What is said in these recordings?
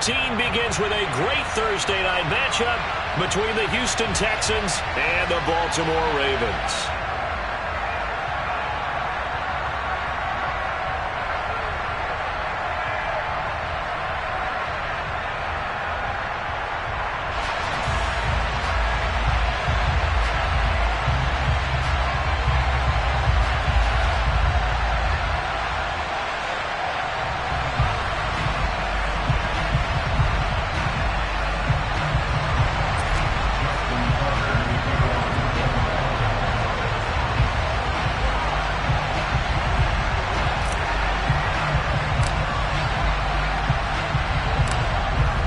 17 begins with a great Thursday night matchup between the Houston Texans and the Baltimore Ravens.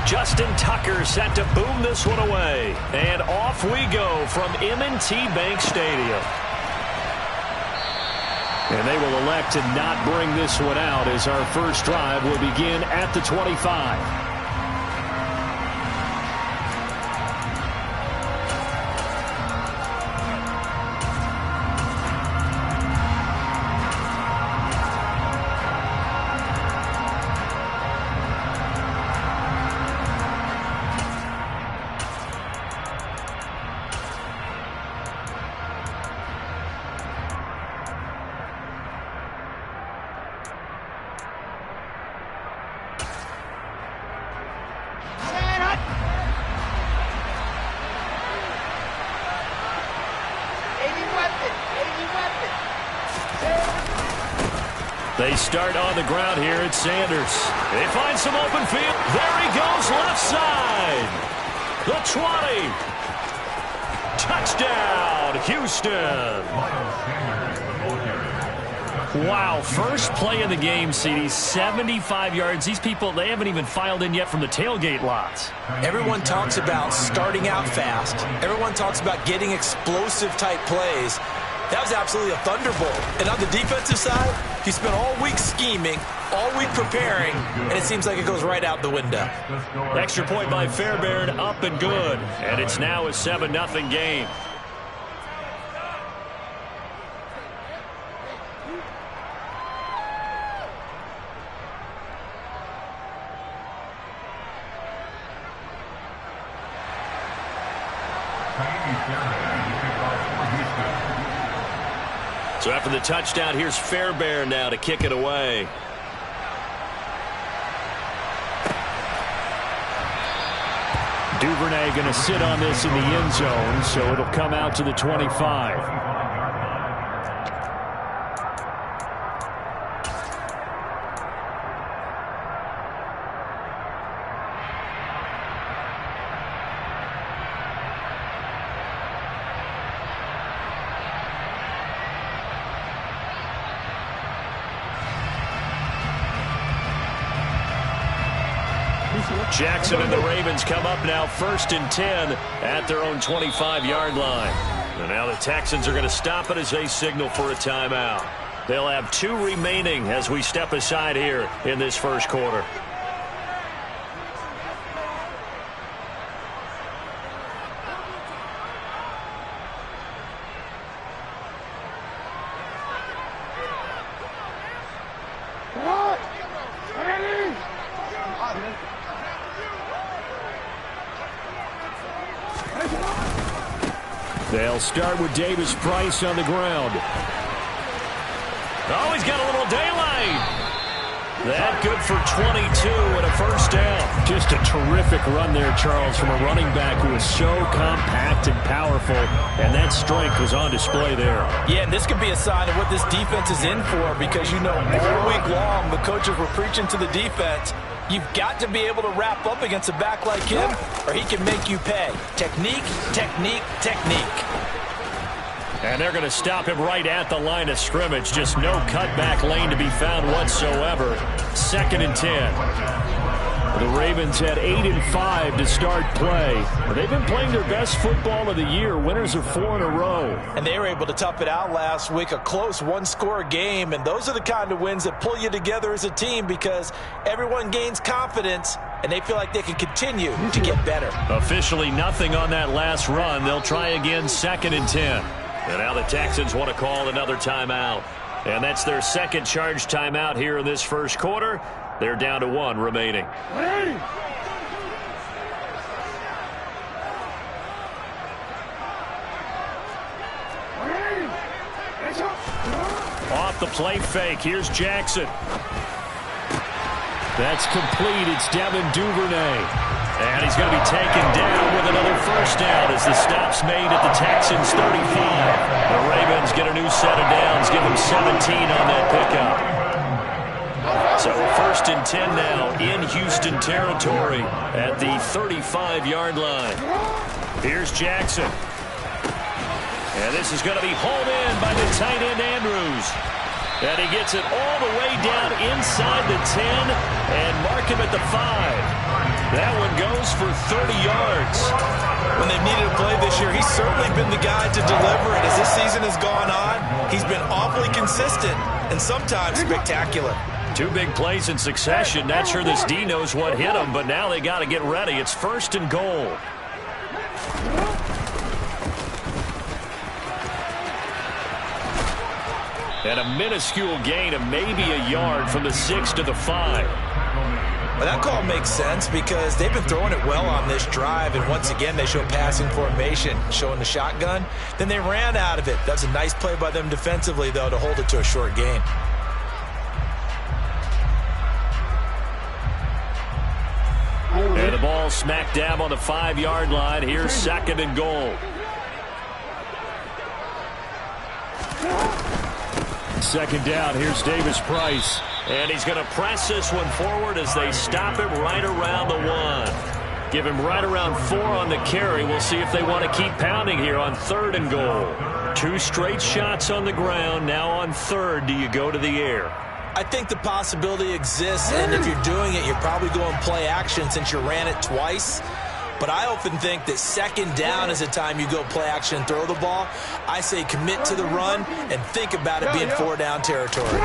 Justin Tucker set to boom this one away. And off we go from M&T Bank Stadium. And they will elect to not bring this one out as our first drive will begin at the 25. They start on the ground here at Sanders. They find some open field. There he goes, left side. The 20. Touchdown, Houston. Wow, first play of the game, CD, 75 yards. These people, they haven't even filed in yet from the tailgate lots. Everyone talks about starting out fast. Everyone talks about getting explosive-type plays. That was absolutely a thunderbolt. And on the defensive side, he spent all week scheming, all week preparing, and it seems like it goes right out the window. Extra point by Fairbairn, up and good. And it's now a 7-0 game. So after the touchdown, here's Fairbairn now to kick it away. Duvernay going to sit on this in the end zone, so it'll come out to the 25. Jackson and the Ravens come up now 1st and 10 at their own 25-yard line. And now the Texans are going to stop it as they signal for a timeout. They'll have 2 remaining as we step aside here in this first quarter. They'll start with Davis Price on the ground. Oh, he's got a little daylight. That good for 22 and a first down. Just a terrific run there, Charles, from a running back who is so compact and powerful, and that strength was on display there. Yeah, and this could be a sign of what this defense is in for, because you know all week long the coaches were preaching to the defense, you've got to be able to wrap up against a back like him, or he can make you pay. Technique, technique, technique. And they're going to stop him right at the line of scrimmage. Just no cutback lane to be found whatsoever. 2nd and 10. The Ravens had 8 and 5 to start play. They've been playing their best football of the year. Winners of 4 in a row. And they were able to tough it out last week. A close one-score game. And those are the kind of wins that pull you together as a team, because everyone gains confidence and they feel like they can continue to get better. Officially nothing on that last run. They'll try again 2nd and 10. And now the Texans want to call another timeout. And that's their second charge timeout here in this first quarter. They're down to 1 remaining. the play fake. Here's Jackson. That's complete. It's Devin Duvernay. And he's going to be taken down with another first down as the stop's made at the Texans' 35. The Ravens get a new set of downs, give them 17 on that pickup. So 1st and 10 now in Houston territory at the 35-yard line. Here's Jackson. And this is going to be hauled in by the tight end Andrews. And he gets it all the way down inside the 10 and mark him at the 5. That one goes for 30 yards. When they've needed a play this year, he's certainly been the guy to deliver it. As this season has gone on, he's been awfully consistent and sometimes spectacular. 2 big plays in succession. Not sure this D knows what hit him, but now they got to get ready. It's 1st and goal. And a minuscule gain of maybe a yard from the 6 to the 5. Well, that call makes sense because they've been throwing it well on this drive, and once again they show passing formation, showing the shotgun. Then they ran out of it. That's a nice play by them defensively, though, to hold it to a short gain. And the ball smack dab on the 5-yard line. Here's 2nd and goal. 2nd down. Here's Davis Price. And he's going to press this one forward as they stop him right around the 1. Give him right around 4 on the carry. We'll see if they want to keep pounding here on 3rd and goal. 2 straight shots on the ground. Now on 3rd, do you go to the air? I think the possibility exists, and if you're doing it, you're probably going play action since you ran it twice. But I often think that 2nd down is the time you go play action and throw the ball. I say commit to the run and think about it being 4-down territory.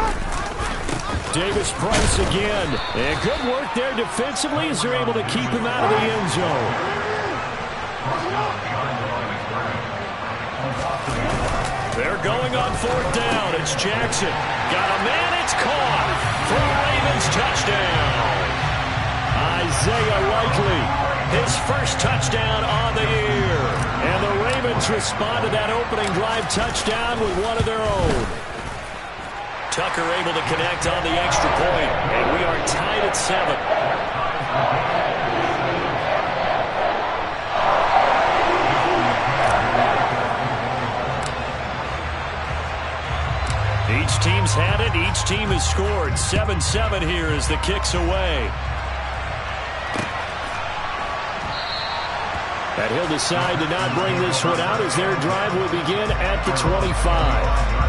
Davis Price again. And good work there defensively as they're able to keep him out of the end zone. They're going on 4th down. It's Jackson. Got a man. It's caught for a Ravens touchdown. Isaiah Likely, his first touchdown on the year. And the Ravens respond to that opening drive touchdown with one of their own. Tucker able to connect on the extra point. And we are tied at 7. Each team's had it. Each team has scored. 7-7 here as the kick's away. And he'll decide to not bring this one out as their drive will begin at the 25.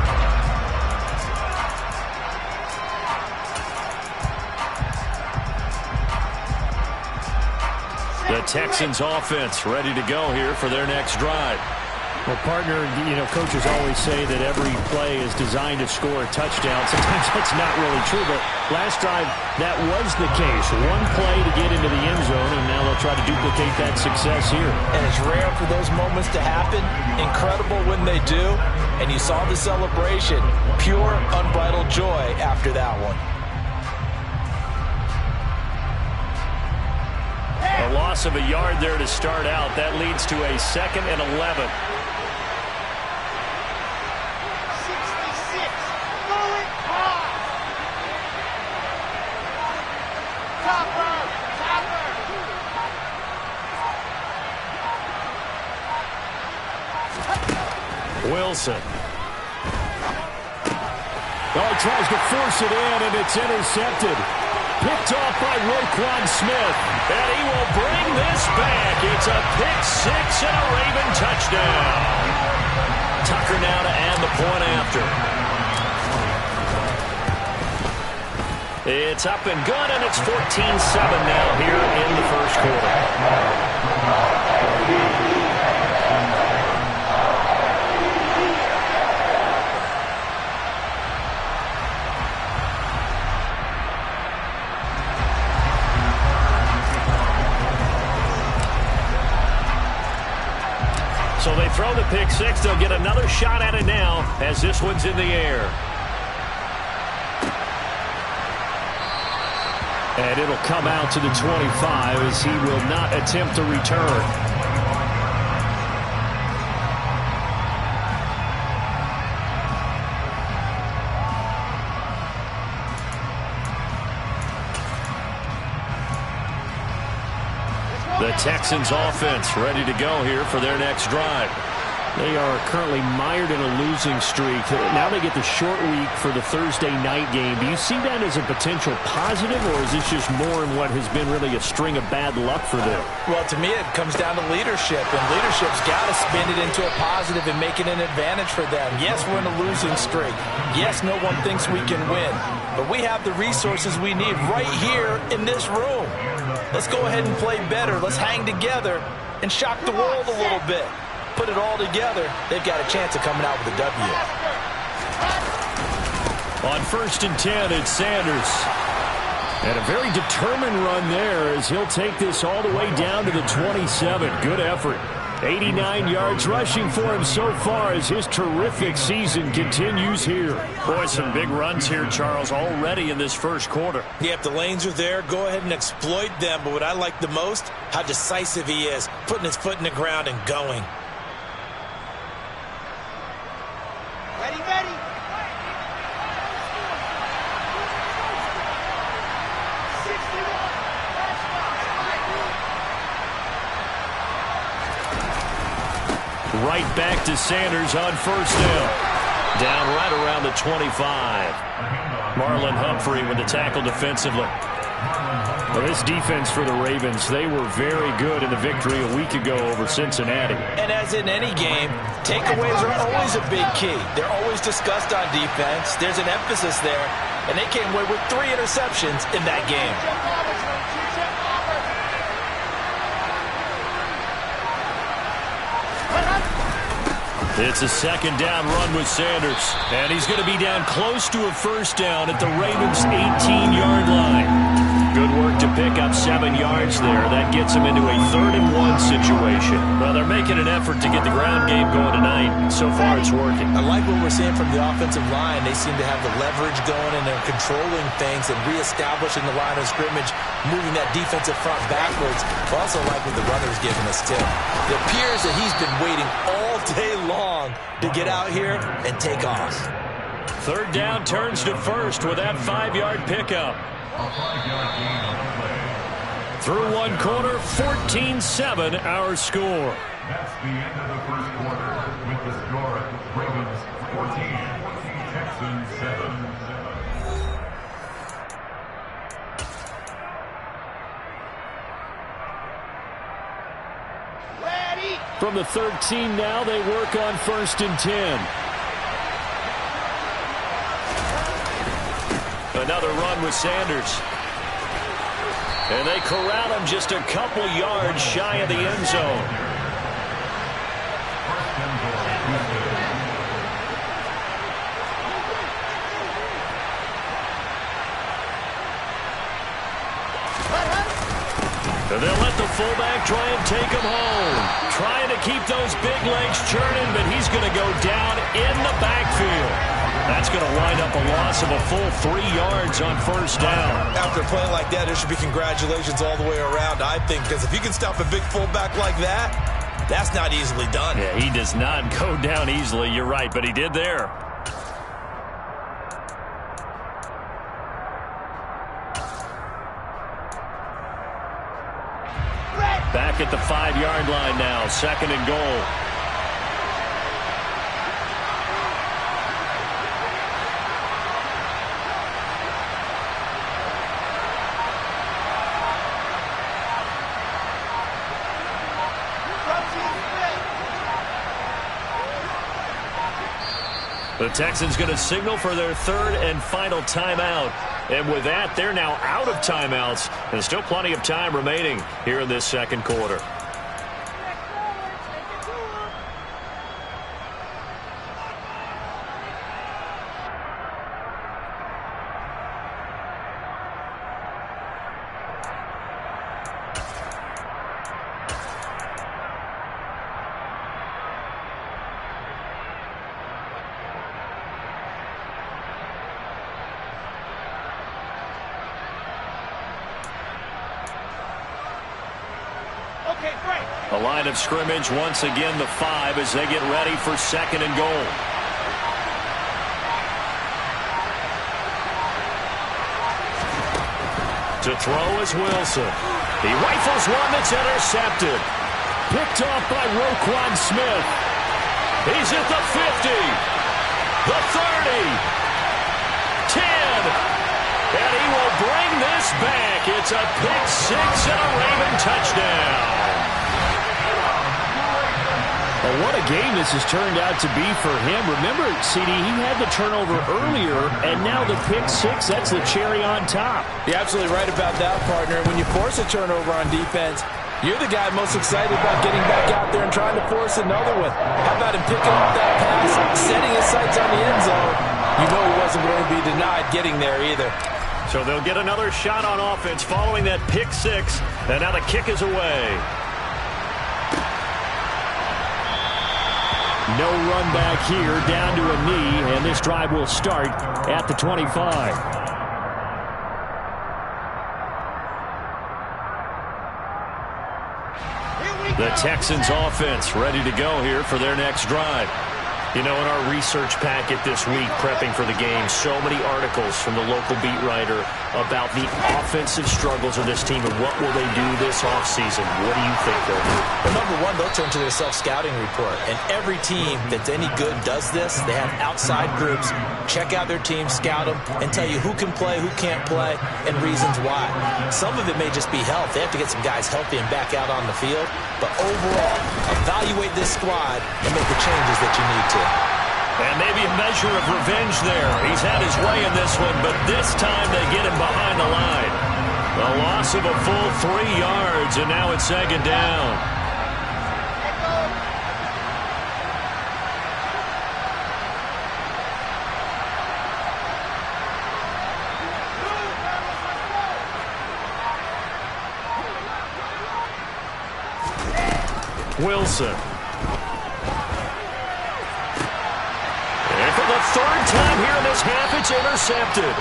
The Texans offense ready to go here for their next drive. Well, partner, coaches always say that every play is designed to score a touchdown. Sometimes that's not really true, but last drive, that was the case. One play to get into the end zone, and now they'll try to duplicate that success here. And it's rare for those moments to happen. Incredible when they do. And you saw the celebration. Pure, unbridled joy after that one. A loss of a yard there to start out. That leads to a 2nd and 11. Wilson. Oh, he tries to force it in, and it's intercepted. Picked off by Roquan Smith. And he will bring this back. It's a pick-6 and a Raven touchdown. Tucker now to add the point after. It's up and good, and it's 14-7 now here in the first quarter. So they throw the pick-6. They'll get another shot at it now as this one's in the air. And it'll come out to the 25 as he will not attempt to return. The Texans offense ready to go here for their next drive. They are currently mired in a losing streak. Now they get the short week for the Thursday night game. Do you see that as a potential positive, or is this just more in what has been really a string of bad luck for them? Well, to me, it comes down to leadership, and leadership's got to spin it into a positive and make it an advantage for them. Yes, we're in a losing streak. Yes, no one thinks we can win, but we have the resources we need right here in this room. Let's go ahead and play better. Let's hang together and shock the world a little bit. Put it all together, they've got a chance of coming out with a W. On 1st and 10, it's Sanders. And a very determined run there as he'll take this all the way down to the 27. Good effort. 89 yards rushing for him so far as his terrific season continues here. Boy, some big runs here, Charles, already in this first quarter. Yeah, if the lanes are there, go ahead and exploit them. But what I like the most, how decisive he is, putting his foot in the ground and going. Right back to Sanders on 1st down. Down right around the 25. Marlon Humphrey with the tackle defensively. Well, this defense for the Ravens, they were very good in the victory a week ago over Cincinnati. And as in any game, takeaways are always a big key. They're always discussed on defense. There's an emphasis there, and they came away with 3 interceptions in that game. It's a 2nd down run with Sanders. And he's going to be down close to a 1st down at the Ravens' 18-yard line. Good work to pick up 7 yards there. That gets him into a 3rd and 1 situation. Well, they're making an effort to get the ground game going tonight. So far, it's working. I like what we're seeing from the offensive line. They seem to have the leverage going, and they're controlling things and reestablishing the line of scrimmage, moving that defensive front backwards. I also like what the runner's giving us, too. It appears that he's been waiting all day long to get out here and take off. 3rd down turns to 1st with that 5-yard pickup. Through 1 quarter, 14-7 our score. That's the end of the first quarter with the score Ravens 14, Texans 7. From the 13 now, they work on 1st and 10. Another run with Sanders. And they corral him just a couple yards shy of the end zone. And they'll let the fullback try and take him home. Trying to keep those big legs churning, but he's going to go down in the backfield. That's going to wind up a loss of a full 3 yards on 1st down. After playing like that, there should be congratulations all the way around, I think, because if you can stop a big fullback like that, that's not easily done. Yeah, he does not go down easily. You're right, but he did there. Back at the 5-yard line now, 2nd and goal. The Texans going to signal for their 3rd and final timeout. And with that, they're now out of timeouts. There's still plenty of time remaining here in this 2nd quarter. The line of scrimmage once again the 5 as they get ready for 2nd and goal. To throw is Wilson. He rifles one that's intercepted. Picked off by Roquan Smith. He's at the 50. The 30. 10. And he will bring this back. It's a pick-6 and a Raven touchdown. Well, what a game this has turned out to be for him. Remember, CD, he had the turnover earlier, and now the pick-6, that's the cherry on top. You're absolutely right about that, partner. When you force a turnover on defense, you're the guy most excited about getting back out there and trying to force another one. How about him picking up that pass, setting his sights on the end zone? You know he wasn't going to be denied getting there either. So they'll get another shot on offense following that pick-6, and now the kick is away. No run back here, down to a knee, and this drive will start at the 25. The Texans offense ready to go here for their next drive. You know, in our research packet this week, prepping for the game, so many articles from the local beat writer about the offensive struggles of this team and what will they do this offseason. What do you think they'll do? Well, number one, they'll turn to their self-scouting report. And every team that's any good does this. They have outside groups, check out their team, scout them, and tell you who can play, who can't play, and reasons why. Some of it may just be health. They have to get some guys healthy and back out on the field. But overall, evaluate this squad and make the changes that you need to. And maybe a measure of revenge there. He's had his way in this one, but this time they get him behind the line. A loss of a full 3 yards, and now it's second down. Wilson. And for the third time here in this half, it's intercepted.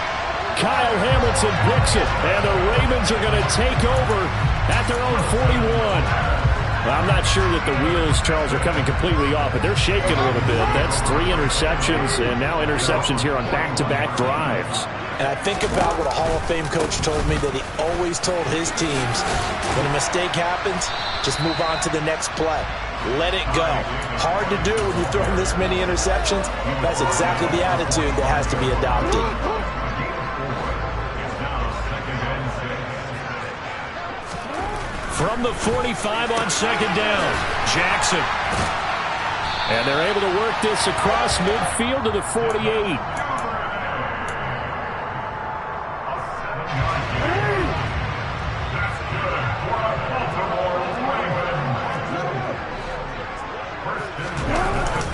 Kyle Hamilton picks it, and the Ravens are going to take over at their own 41. Well, I'm not sure that the wheels, Charles, are coming completely off, but they're shaking a little bit. That's 3 interceptions, and now interceptions here on back-to-back drives. And I think about what a Hall of Fame coach told me that he always told his teams, when a mistake happens, just move on to the next play. Let it go. Hard to do when you're throwing this many interceptions. That's exactly the attitude that has to be adopted. From the 45 on second down, Jackson. And they're able to work this across midfield to the 48.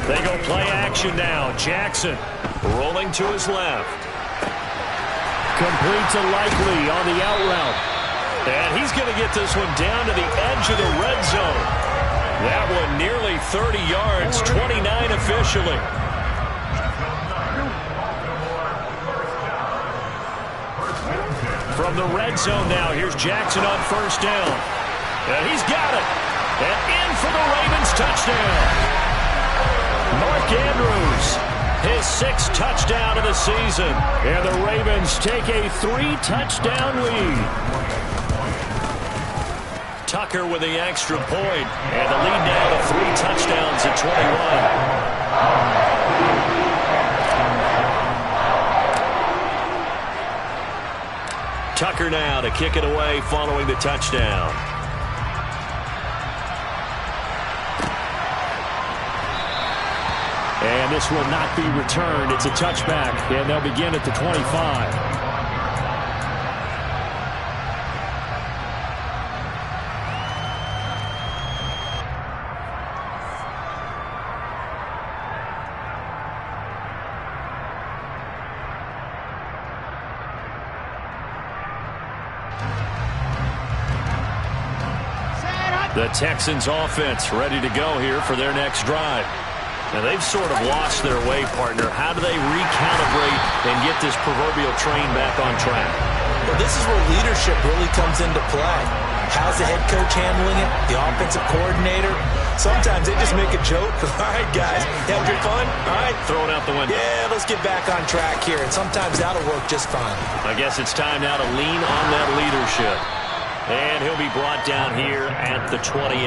They go play action now. Jackson rolling to his left. Complete to Likely on the out route. And he's going to get this one down to the edge of the red zone. That one nearly 30 yards, 29 officially. From the red zone now, here's Jackson on first down. And he's got it. And in for the Ravens touchdown. Mark Andrews, his 6th touchdown of the season. And the Ravens take a 3-touchdown lead. Tucker with the extra point. And the lead now to 3 touchdowns at 21. Tucker now to kick it away following the touchdown. And this will not be returned. It's a touchback, and they'll begin at the 25. The Texans offense ready to go here for their next drive. Now, they've sort of lost their way, partner. How do they recalibrate and get this proverbial train back on track? Well, this is where leadership really comes into play. How's the head coach handling it? The offensive coordinator? Sometimes they just make a joke. All right, guys, you have your fun? All right. Throw it out the window. Yeah, let's get back on track here. And sometimes that'll work just fine. I guess it's time now to lean on that leadership. And he'll be brought down here at the 28.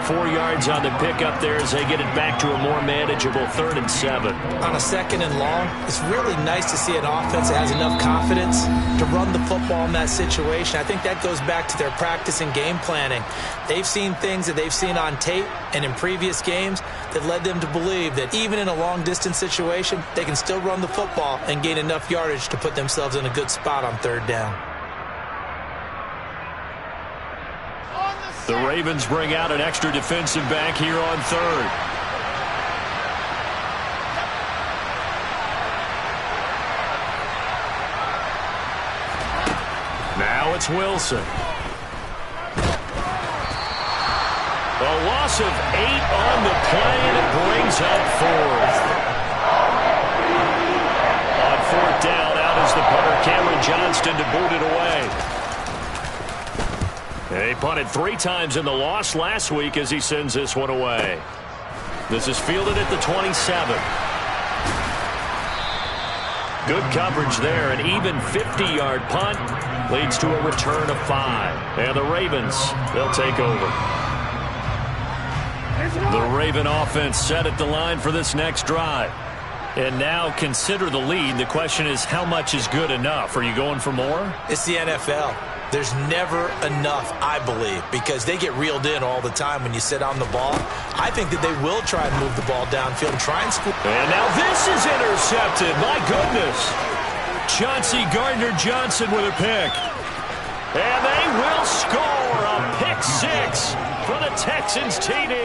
4 yards on the pickup there as they get it back to a more manageable 3rd and 7. On a 2nd and long, it's really nice to see an offense that has enough confidence to run the football in that situation. I think that goes back to their practice and game planning. They've seen things that they've seen on tape and in previous games that led them to believe that even in a long-distance situation, they can still run the football and gain enough yardage to put themselves in a good spot on 3rd down. The Ravens bring out an extra defensive back here on 3rd. Now it's Wilson. A loss of 8 on the play, and it brings up 4th. On 4th down, out is the punter, Cameron Johnston, to boot it away. He punted 3 times in the loss last week as he sends this one away. This is fielded at the 27. Good coverage there. An even 50-yard punt leads to a return of 5. And the Ravens, they'll take over. The Raven offense set at the line for this next drive. And now consider the lead. The question is, how much is good enough? Are you going for more? It's the NFL. There's never enough, I believe, because they get reeled in all the time when you sit on the ball. I think that they will try and move the ball downfield and try and score. And now this is intercepted. My goodness. Chauncey Gardner-Johnson with a pick. And they will score a pick-6 for the Texans TD.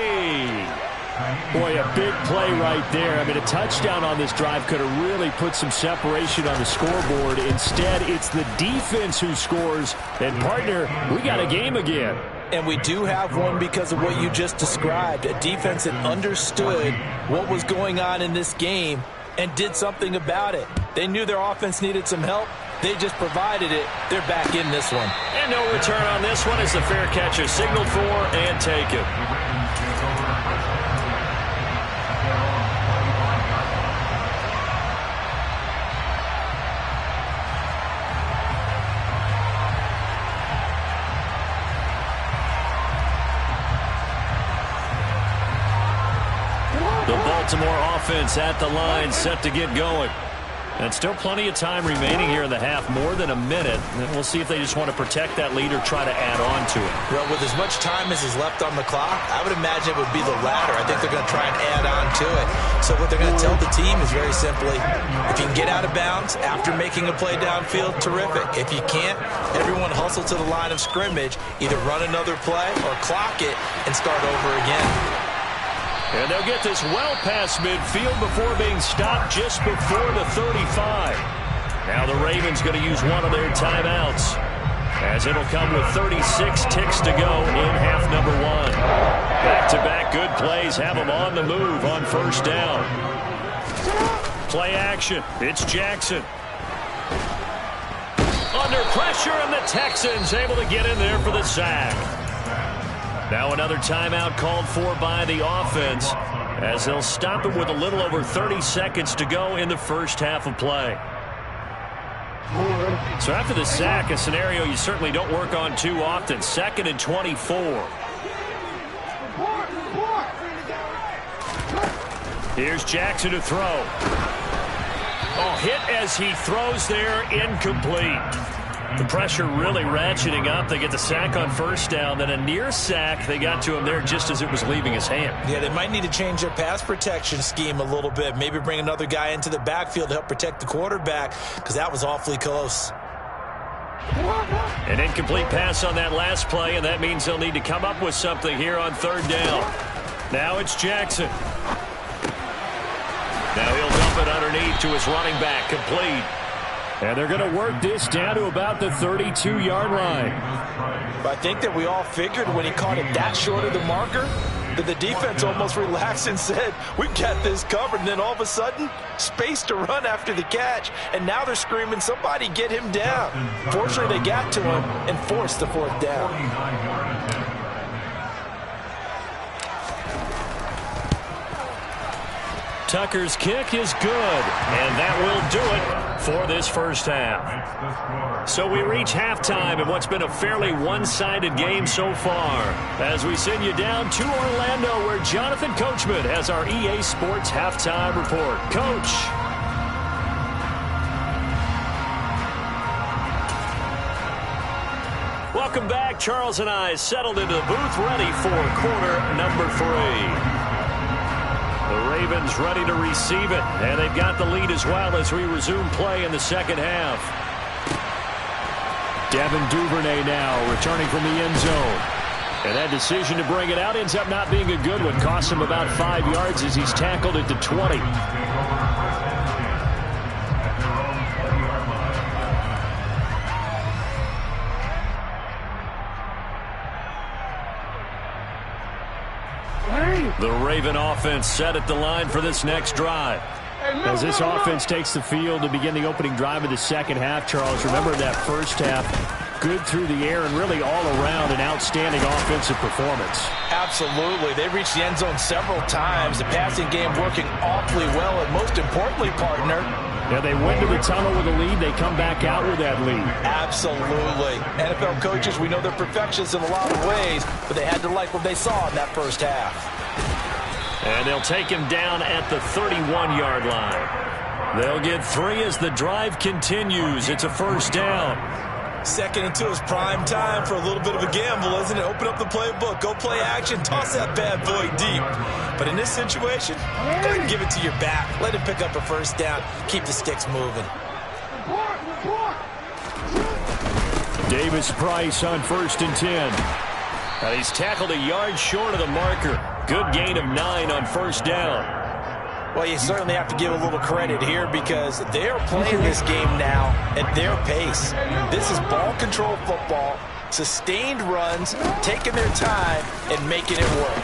Boy, a big play right there. I mean, a touchdown on this drive could have really put some separation on the scoreboard. Instead, it's the defense who scores. And, partner, we got a game again. And we do have one because of what you just described. A defense that understood what was going on in this game and did something about it. They knew their offense needed some help. They just provided it. They're back in this one. And no return on this one as the fair catch is signaled for and taken. The Baltimore offense at the line, set to get going. And still plenty of time remaining here in the half, more than a minute. And we'll see if they just want to protect that lead or try to add on to it. Well, with as much time as is left on the clock, I would imagine it would be the latter. I think they're going to try and add on to it. So what they're going to tell the team is very simply, if you can get out of bounds after making a play downfield, terrific. If you can't, everyone hustle to the line of scrimmage, either run another play or clock it and start over again. And they'll get this well past midfield before being stopped just before the 35. Now the Ravens going to use one of their timeouts, as it'll come with 36 ticks to go in half number 1. Back-to-back good plays have them on the move on 1st down. Play action. It's Jackson. Under pressure, and the Texans able to get in there for the sack. Now another timeout called for by the offense, as they'll stop it with a little over 30 seconds to go in the first half of play. So after the sack, a scenario you certainly don't work on too often. 2nd and 24. Here's Jackson to throw. Oh, hit as he throws there, incomplete. The pressure really ratcheting up. They get the sack on 1st down, then a near sack. They got to him there just as it was leaving his hand. Yeah, they might need to change their pass protection scheme a little bit. Maybe bring another guy into the backfield to help protect the quarterback, because that was awfully close. An incomplete pass on that last play, and that means they'll need to come up with something here on 3rd down. Now it's Jackson. Now he'll dump it underneath to his running back, complete. And they're going to work this down to about the 32-yard line. But I think that we all figured when he caught it that short of the marker, The defense almost relaxed and said, we've got this covered. And then all of a sudden, space to run after the catch. And now they're screaming, somebody get him down. Fortunately, they got to him and forced the 4th down. Tucker's kick is good, and that will do it for this first half. So we reach halftime in what's been a fairly one-sided game so far, as we send you down to Orlando, where Jonathan Coachman has our EA Sports halftime report. Coach. Welcome back. Charles and I settled into the booth, ready for quarter number 3. The Ravens ready to receive it, and they've got the lead as well as we resume play in the second half. Devin Duvernay now returning from the end zone. And that decision to bring it out ends up not being a good one. Costs him about 5 yards as he's tackled at the 20. The Raven offense set at the line for this next drive. As this offense takes the field to begin the opening drive of the second half, Charles, remember that first half, good through the air and really all around an outstanding offensive performance. Absolutely. They reached the end zone several times. The passing game working awfully well, and most importantly, partner, yeah, they went to the tunnel with a lead. They come back out with that lead. Absolutely. NFL coaches, we know they're perfectionists in a lot of ways, but they had to like what they saw in that first half. And they'll take him down at the 31-yard line. They'll get 3 as the drive continues. It's a first down. 2nd and 2 is prime time for a little bit of a gamble, isn't it? Open up the playbook, go play action, toss that bad boy deep. But in this situation, go ahead and give it to your back. Let him pick up a first down. Keep the sticks moving. Davis Price on 1st and 10. Now he's tackled a yard short of the marker. Good gain of 9 on first down. Well, you certainly have to give a little credit here because they're playing this game now at their pace. This is ball control football, sustained runs, taking their time and making it work.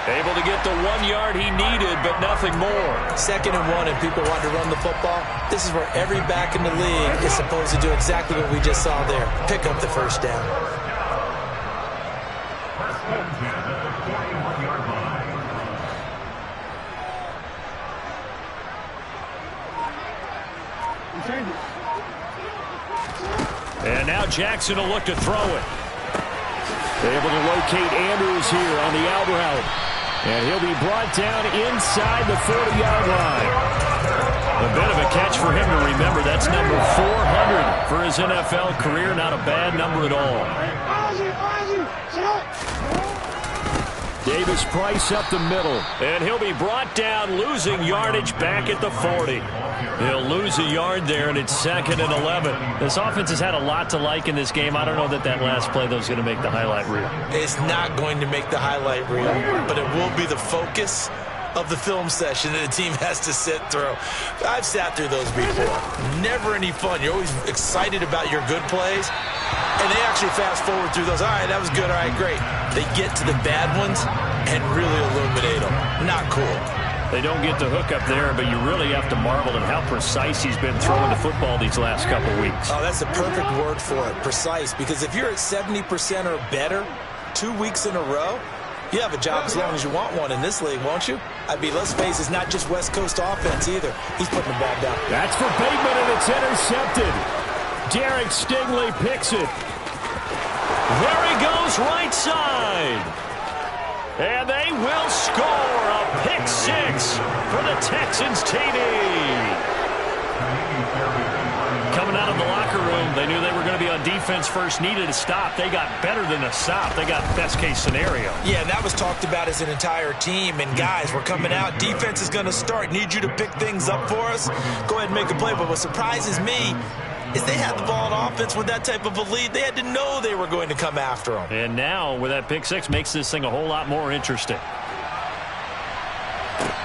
Able to get the 1 yard he needed, but nothing more. 2nd and 1 and people want to run the football. This is where every back in the league is supposed to do exactly what we just saw there. Pick up the first down. And now Jackson will look to throw it. They're able to locate Andrews here on the out route. And he'll be brought down inside the 40-yard line. A bit of a catch for him to remember. That's number 400 for his NFL career. Not a bad number at all. Davis Price up the middle. And he'll be brought down, losing yardage back at the 40. He'll lose a yard there, and it's 2nd and 11. This offense has had a lot to like in this game. I don't know that last play, though, is going to make the highlight reel. It's not going to make the highlight reel, but it will be the focus of the film session that the team has to sit through. I've sat through those before. Never any fun. You're always excited about your good plays, and they actually fast forward through those. All right, that was good. All right, great. They get to the bad ones and really illuminate them. Not cool. They don't get the hook up there, but you really have to marvel at how precise he's been throwing the football these last couple weeks. Oh, that's the perfect word for it, precise, because if you're at 70% or better 2 weeks in a row, you have a job as long as you want one in this league, won't you? I mean, let's face it, it's not just West Coast offense either. He's putting the ball down. That's for Bateman, and it's intercepted. Derek Stingley picks it. There he goes, right side. And they will score a pick-6 for the Texans TD. Coming out of the locker room, they knew they were going to be on defense first, needed a stop. They got better than a stop. They got best-case scenario. Yeah, and that was talked about as an entire team. And, guys, we're coming out. Defense is going to start. Need you to pick things up for us. Go ahead and make a play. But what surprises me is they had the ball on offense with that type of a lead. They had to know they were going to come after them. And now, with that pick-6, makes this thing a whole lot more interesting.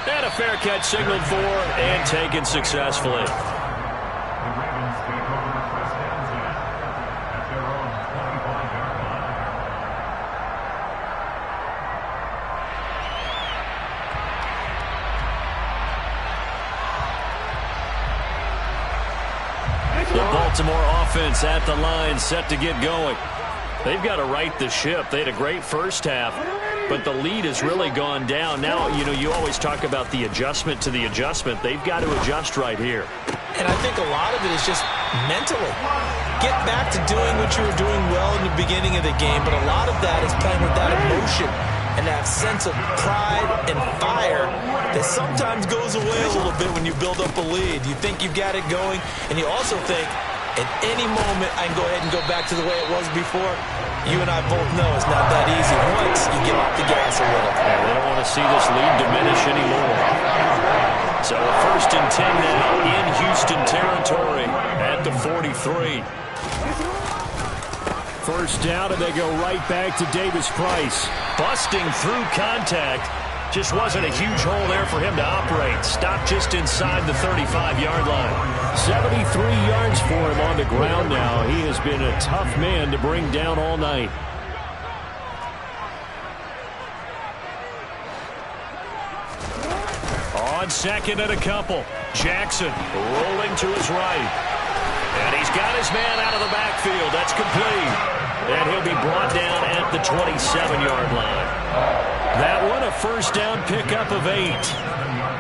And a fair catch signaled for and taken successfully. Baltimore offense at the line, set to get going. They've got to right the ship. They had a great first half, but the lead has really gone down. Now, you always talk about the adjustment to the adjustment. They've got to adjust right here. And I think a lot of it is just mentally. Get back to doing what you were doing well in the beginning of the game, but a lot of that is playing with that emotion and that sense of pride and fire that sometimes goes away a little bit when you build up a lead. You think you've got it going, and you also think, at any moment, I can go ahead and go back to the way it was before. You and I both know it's not that easy once you get off the gas a little. Yeah, they don't want to see this lead diminish anymore. So a 1st and 10 now in Houston territory at the 43. First down, and they go right back to Davis-Price. Busting through contact. Just wasn't a huge hole there for him to operate. Stopped just inside the 35-yard line. 73 yards for him on the ground now. He has been a tough man to bring down all night. On 2nd and a couple. Jackson rolling to his right. And he's got his man out of the backfield. That's complete. And he'll be brought down at the 27-yard line. That one, a first down pickup of 8.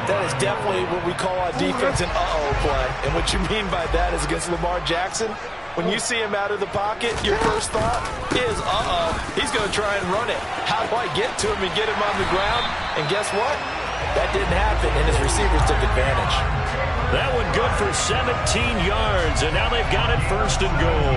That is definitely what we call a defense an uh-oh play. And what you mean by that is against Lamar Jackson, when you see him out of the pocket, your first thought is, uh-oh, he's going to try and run it. How do I get to him and get him on the ground? And guess what? That didn't happen, and his receivers took advantage. That one good for 17 yards, and now they've got it 1st and goal.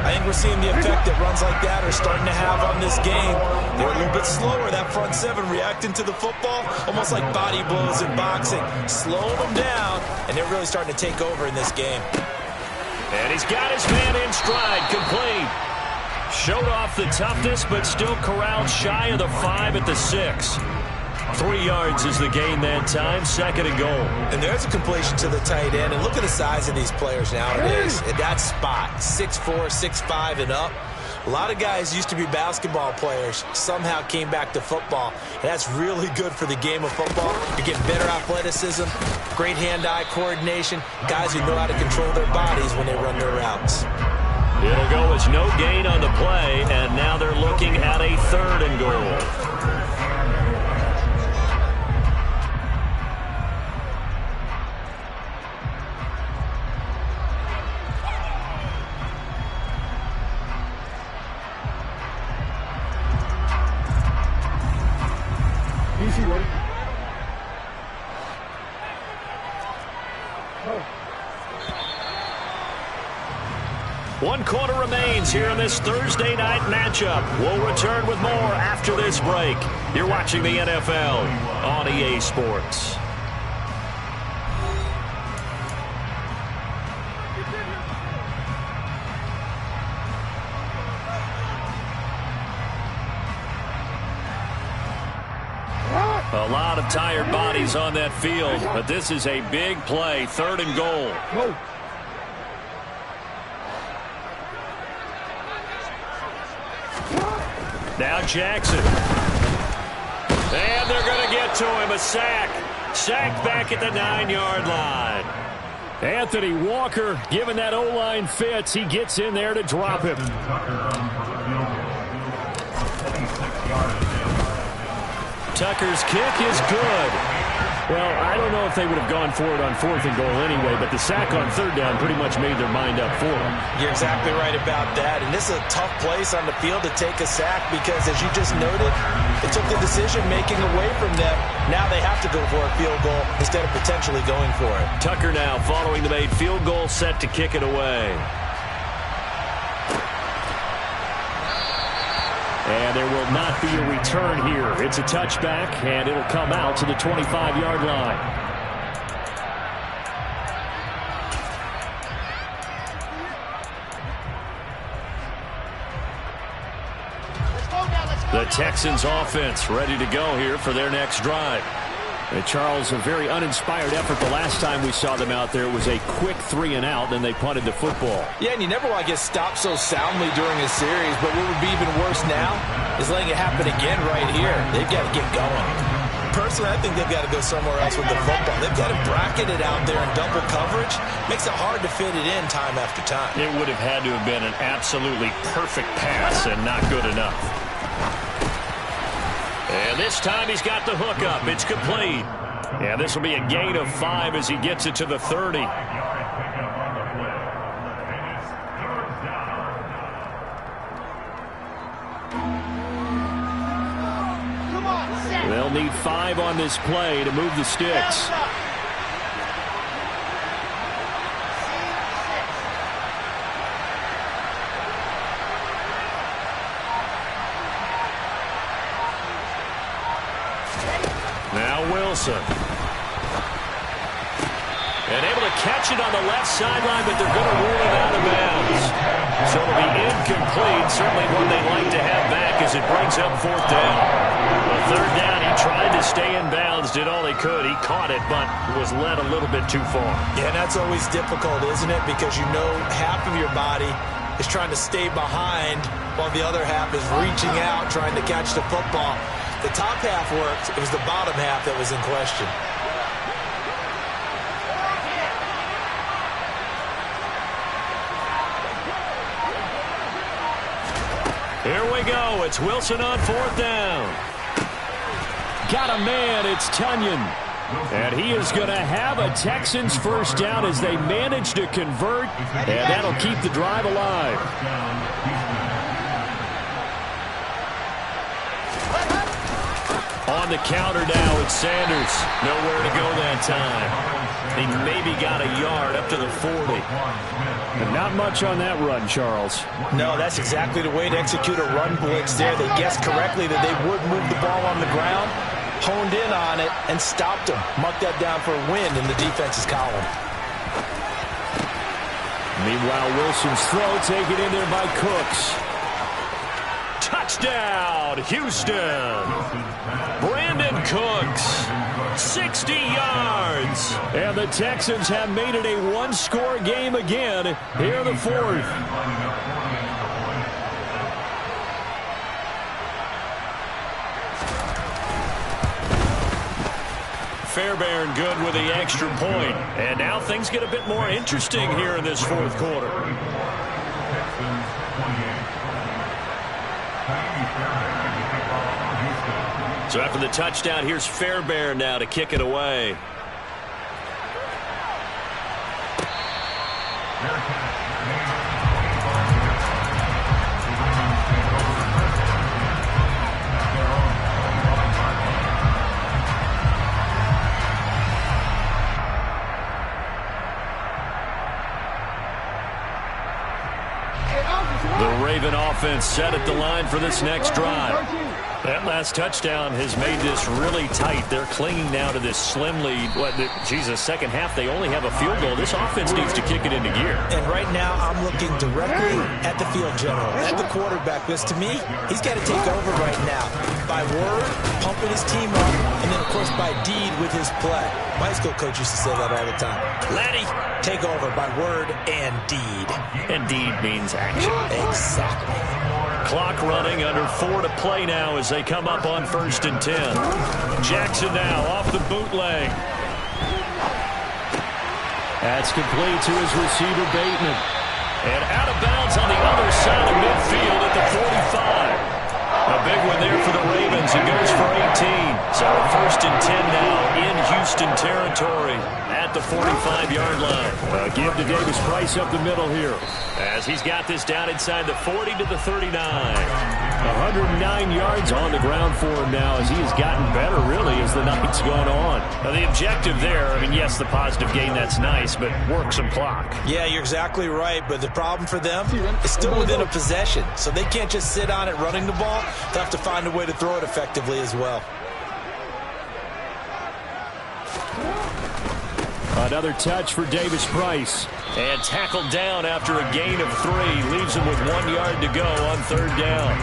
I think we're seeing the effect that runs like that are starting to have on this game. They're a little bit slower, that front seven, reacting to the football, almost like body blows in boxing. Slowing them down, and they're really starting to take over in this game. And he's got his man in stride, complete. Showed off the toughness, but still corralled shy of the 5 at the 6. 3 yards is the gain that time, 2nd and goal. And there's a completion to the tight end. And look at the size of these players nowadays. At that spot, 6'4", 6'5", and up. A lot of guys used to be basketball players, somehow came back to football. And that's really good for the game of football. You're getting better athleticism, great hand-eye coordination, guys who know how to control their bodies when they run their routes. It'll go as no gain on the play, and now they're looking at a 3rd and goal. One quarter remains here in this Thursday night matchup. We'll return with more after this break. You're watching the NFL on EA Sports. A lot of tired bodies on that field, but this is a big play, 3rd and goal. Now Jackson. And they're going to get to him. A sack. Sacked back at the 9-yard line. Anthony Walker giving that O-line fits. He gets in there to drop him. Tucker's kick is good. Well, I don't know if they would have gone for it on 4th and goal anyway, but the sack on 3rd down pretty much made their mind up for them. You're exactly right about that, and this is a tough place on the field to take a sack because, as you just noted, they took the decision-making away from them. Now they have to go for a field goal instead of potentially going for it. Tucker now following the made field goal, set to kick it away. And there will not be a return here. It's a touchback, and it'll come out to the 25-yard line. The Texans offense ready to go here for their next drive. And Charles, a very uninspired effort the last time we saw them out there. It was a quick 3-and-out, then they punted the football. Yeah, and you never want to get stopped so soundly during a series, but what would be even worse now is letting it happen again right here. They've got to get going. Personally, I think they've got to go somewhere else with the football. They've got to bracket it out there in double coverage. Makes it hard to fit it in time after time. It would have had to have been an absolutely perfect pass and not good enough. And this time he's got the hook up. It's complete. Yeah, this will be a gain of 5 as he gets it to the 30. They'll need 5 on this play to move the sticks. Now Wilson. And able to catch it on the left sideline, but they're going to rule it out of bounds. So it'll be incomplete. Certainly one they'd like to have back as it brings up 4th down. Well, 3rd down, he tried to stay in bounds, did all he could. He caught it, but was led a little bit too far. Yeah, and that's always difficult, isn't it? Because you know half of your body is trying to stay behind while the other half is reaching out, trying to catch the football. The top half worked. It was the bottom half that was in question. Here we go. It's Wilson on 4th down. Got a man. It's Tunyon. And he is going to have a Texans 1st down as they manage to convert. And that'll keep the drive alive. On the counter now, it's Sanders. Nowhere to go that time. He maybe got a yard up to the 40. And not much on that run, Charles. No, that's exactly the way to execute a run blitz there. They guessed correctly that they would move the ball on the ground, honed in on it, and stopped them. Marked that down for a win in the defense's column. Meanwhile, Wilson's throw taken in there by Cooks. Touchdown, Houston. Brandon Cooks, 60 yards. And the Texans have made it a one-score game again here in the 4th. Fairbairn good with the extra point. And now things get a bit more interesting here in this 4th quarter. So after the touchdown, here's Fairbairn now to kick it away. The Raven offense set at the line for this next drive. That last touchdown has made this really tight. They're clinging now to this slim lead. Second half, they only have a field goal. This offense needs to kick it into gear. And right now, I'm looking directly at the field general, at the quarterback. Because to me, he's got to take over right now. By word, pumping his team up, and then, of course, by deed with his play. My high school coach used to say that all the time. Laddie, take over by word and deed. And deed means action. Exactly. Clock running, under 4 to play now as they come up on 1st and 10. Jackson now off the bootleg. That's complete to his receiver, Bateman. And out of bounds on the other side of midfield at the 45. A big one there for the Ravens. It goes for 18. So 1st and 10 now in Houston territory at the 45-yard line. Give to Davis Price up the middle here. As he's got this down inside the 40 to the 39. 109 yards on the ground for him now as he has gotten better, really, as the night's gone on. Now, the objective there, yes, the positive gain, that's nice, but work some clock. Yeah, you're exactly right, but the problem for them is still within a possession, so they can't just sit on it running the ball. They have to find a way to throw it effectively as well. Another touch for Davis Price. And tackled down after a gain of 3. Leaves him with 1 yard to go on 3rd down.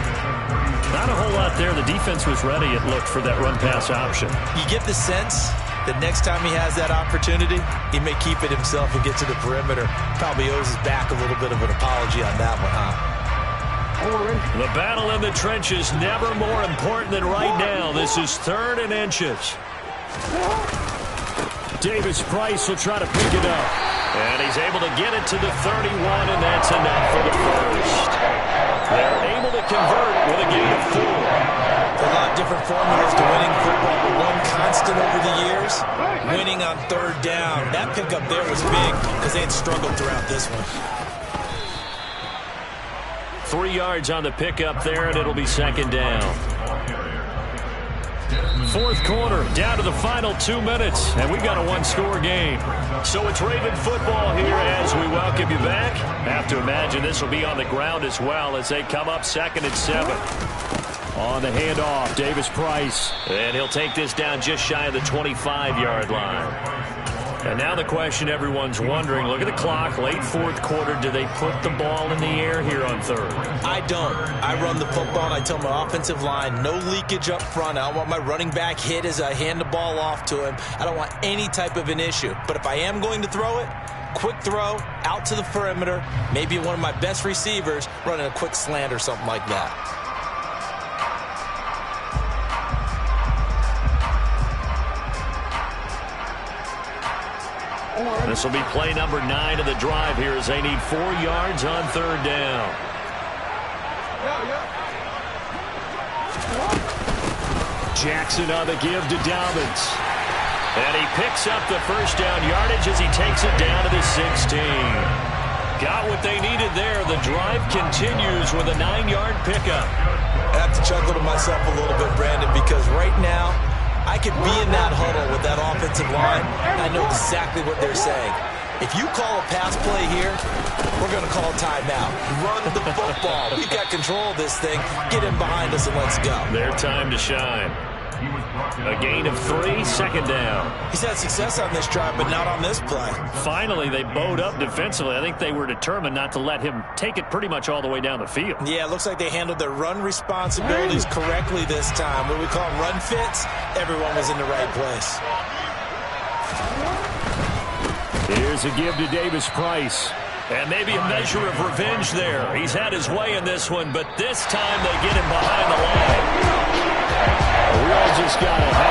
Not a whole lot there. The defense was ready, it looked, for that run-pass option. You get the sense that next time he has that opportunity, he may keep it himself and get to the perimeter. Probably owes his back a little bit of an apology on that one, huh? The battle in the trenches never more important than right now. This is 3rd and inches. Davis Price will try to pick it up. And he's able to get it to the 31, and that's enough for the first. They're able to convert with a gain of 4. A lot of different formulas to winning football, but one constant over the years, winning on 3rd down. That pickup there was big because they had struggled throughout this one. 3 yards on the pickup there, and it'll be 2nd down. 4th quarter, down to the final 2 minutes, and we've got a 1-score game. So it's Raven football here as we welcome you back. Have to imagine this will be on the ground as well as they come up 2nd and 7. On the handoff, Davis Price. And he'll take this down just shy of the 25-yard line. And now the question everyone's wondering, look at the clock, late 4th quarter, do they put the ball in the air here on 3rd? I don't. I run the football, and I tell my offensive line, no leakage up front. I don't want my running back hit as I hand the ball off to him. I don't want any type of an issue. But if I am going to throw it, quick throw, out to the perimeter, maybe one of my best receivers running a quick slant or something like that. This will be play number 9 of the drive here as they need 4 yards on 3rd down. Jackson on the give to Dobbins. And he picks up the 1st down yardage as he takes it down to the 16. Got what they needed there. The drive continues with a 9-yard pickup. I have to chuckle to myself a little bit, Brandon, because right now, I could be in that huddle with that offensive line, and I know exactly what they're saying. If you call a pass play here, we're going to call a timeout. Run the football. We've got control of this thing. Get in behind us and let's go. Their time to shine. A gain of 3, 2nd down. He's had success on this drive, but not on this play. Finally, they bowed up defensively. I think they were determined not to let him take it pretty much all the way down the field. Yeah, it looks like they handled their run responsibilities correctly this time. What we call run fits, everyone was in the right place. Here's a give to Davis Price. And maybe a measure of revenge there. He's had his way in this one, but this time they get him behind the line. We all just got to